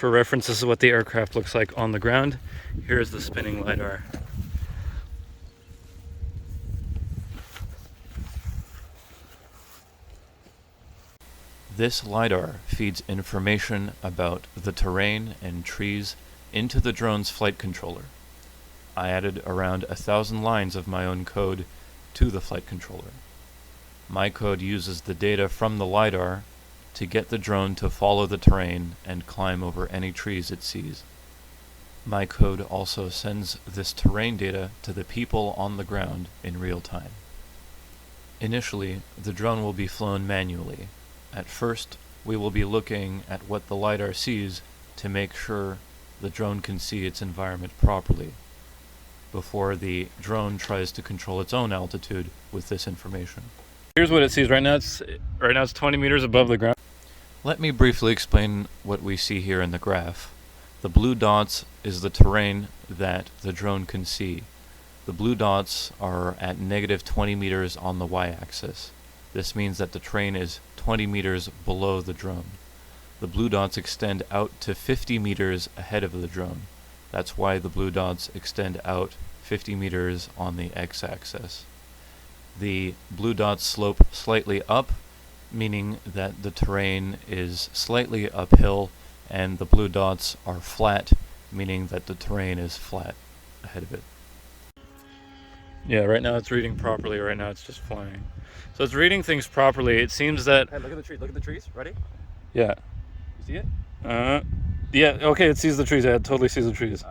for reference, this is what the aircraft looks like on the ground. Here's the spinning Lidar. This LiDAR feeds information about the terrain and trees into the drone's flight controller. I added around 1,000 lines of my own code to the flight controller. My code uses the data from the LiDAR to get the drone to follow the terrain and climb over any trees it sees. My code also sends this terrain data to the people on the ground in real time. Initially, the drone will be flown manually. At first, we will be looking at what the LiDAR sees to make sure the drone can see its environment properly, before the drone tries to control its own altitude with this information. Here's what it sees right now. It's 20 meters above the ground. Let me briefly explain what we see here in the graph. The blue dots is the terrain that the drone can see. The blue dots are at negative 20 meters on the y-axis. This means that the terrain is 20 meters below the drone. The blue dots extend out to 50 meters ahead of the drone. That's why the blue dots extend out 50 meters on the x-axis. The blue dots slope slightly up, meaning that the terrain is slightly uphill, and the blue dots are flat, meaning that the terrain is flat ahead of it. Yeah, right now it's reading properly. Right now it's just flying. So it's reading things properly. It seems that... Hey, look at the trees. Look at the trees. Ready? Yeah. You see it? Yeah, okay, it sees the trees. Yeah, it totally sees the trees.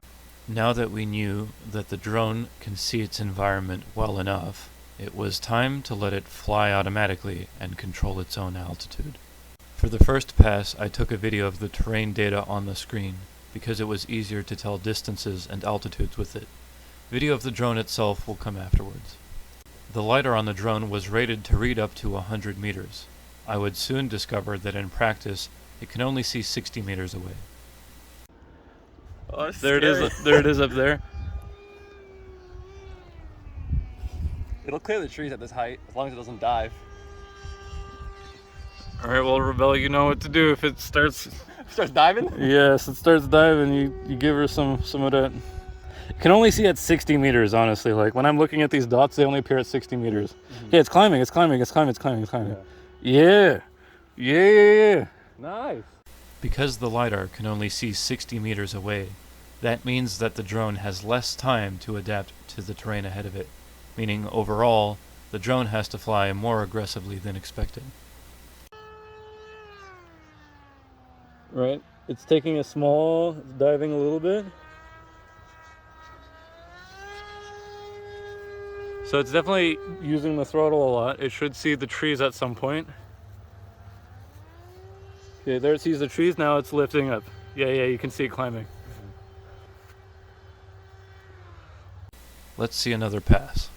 Now that we knew that the drone can see its environment well enough, it was time to let it fly automatically and control its own altitude. For the first pass, I took a video of the terrain data on the screen, because it was easier to tell distances and altitudes with it. Video of the drone itself will come afterwards. The LiDAR on the drone was rated to read up to 100 meters. I would soon discover that in practice, it can only see 60 meters away. Oh, there it is. There it is up there. It'll clear the trees at this height as long as it doesn't dive. All right, well, Rebel, you know what to do if it starts... Starts diving? Yes, it starts diving. You give her some of that. It can only see at 60 meters, honestly. Like, when I'm looking at these dots, they only appear at 60 meters. Yeah, it's climbing. Yeah. Yeah. Nice. Because the LiDAR can only see 60 meters away, that means that the drone has less time to adapt to the terrain ahead of it, meaning overall, the drone has to fly more aggressively than expected. Right. It's taking a small, it's diving a little bit. So it's definitely using the throttle a lot. It should see the trees at some point. Okay, there it sees the trees. Now it's lifting up. Yeah, you can see it climbing. Let's see another pass.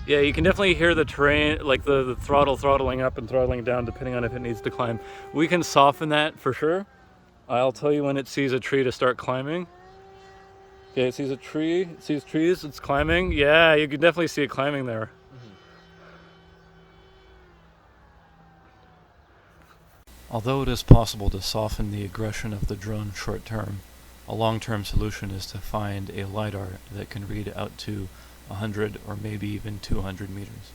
Yeah, you can definitely hear the terrain, like the throttle throttling up and throttling down depending on if it needs to climb. We can soften that for sure. I'll tell you when it sees a tree to start climbing. Okay, it sees a tree, it sees trees, it's climbing. Yeah, you can definitely see it climbing there. Although it is possible to soften the aggression of the drone short term, a long-term solution is to find a LiDAR that can read out to 100 or maybe even 200 meters.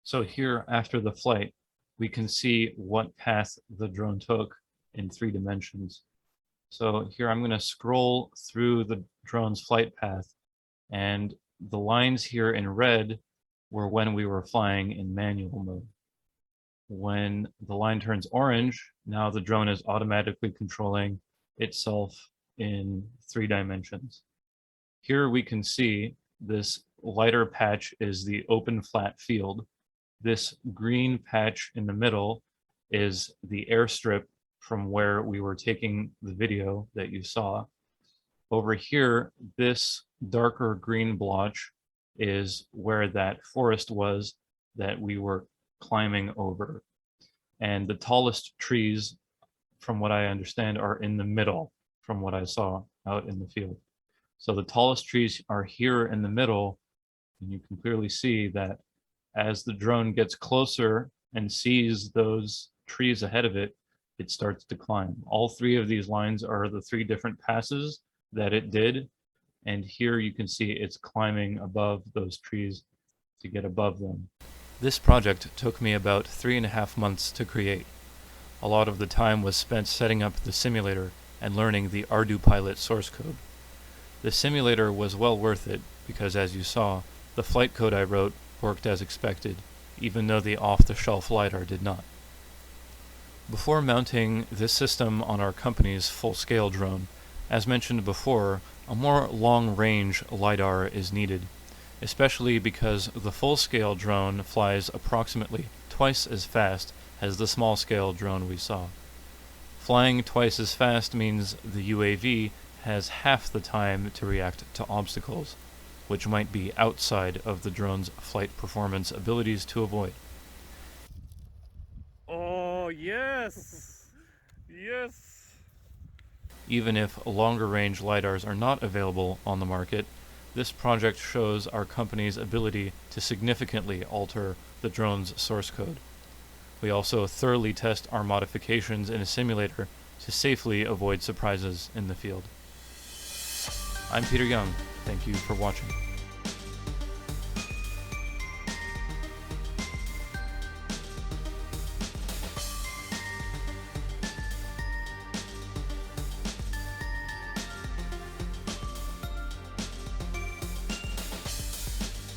So here, after the flight, we can see what path the drone took in 3 dimensions. So here I'm going to scroll through the drone's flight path, and the lines here in red were when we were flying in manual mode. When the line turns orange, now the drone is automatically controlling itself in 3 dimensions. Here we can see this lighter patch is the open flat field. This green patch in the middle is the airstrip from where we were taking the video that you saw. Over here, this darker green blotch is where that forest was that we were climbing over. And the tallest trees, from what I understand, are in the middle, from what I saw out in the field. So the tallest trees are here in the middle, and you can clearly see that as the drone gets closer and sees those trees ahead of it, it starts to climb. All three of these lines are the three different passes that it did. And here you can see it's climbing above those trees to get above them. This project took me about 3.5 months to create. A lot of the time was spent setting up the simulator and learning the ArduPilot source code. The simulator was well worth it because, as you saw, the flight code I wrote worked as expected, even though the off-the-shelf Lidar did not. Before mounting this system on our company's full-scale drone, as mentioned before, a more long-range Lidar is needed, especially because the full-scale drone flies approximately twice as fast as the small-scale drone we saw. Flying twice as fast means the UAV has half the time to react to obstacles, which might be outside of the drone's flight performance abilities to avoid. Oh, yes! Yes! Even if longer-range LiDARs are not available on the market, this project shows our company's ability to significantly alter the drone's source code. We also thoroughly test our modifications in a simulator to safely avoid surprises in the field. I'm Peter Young. Thank you for watching.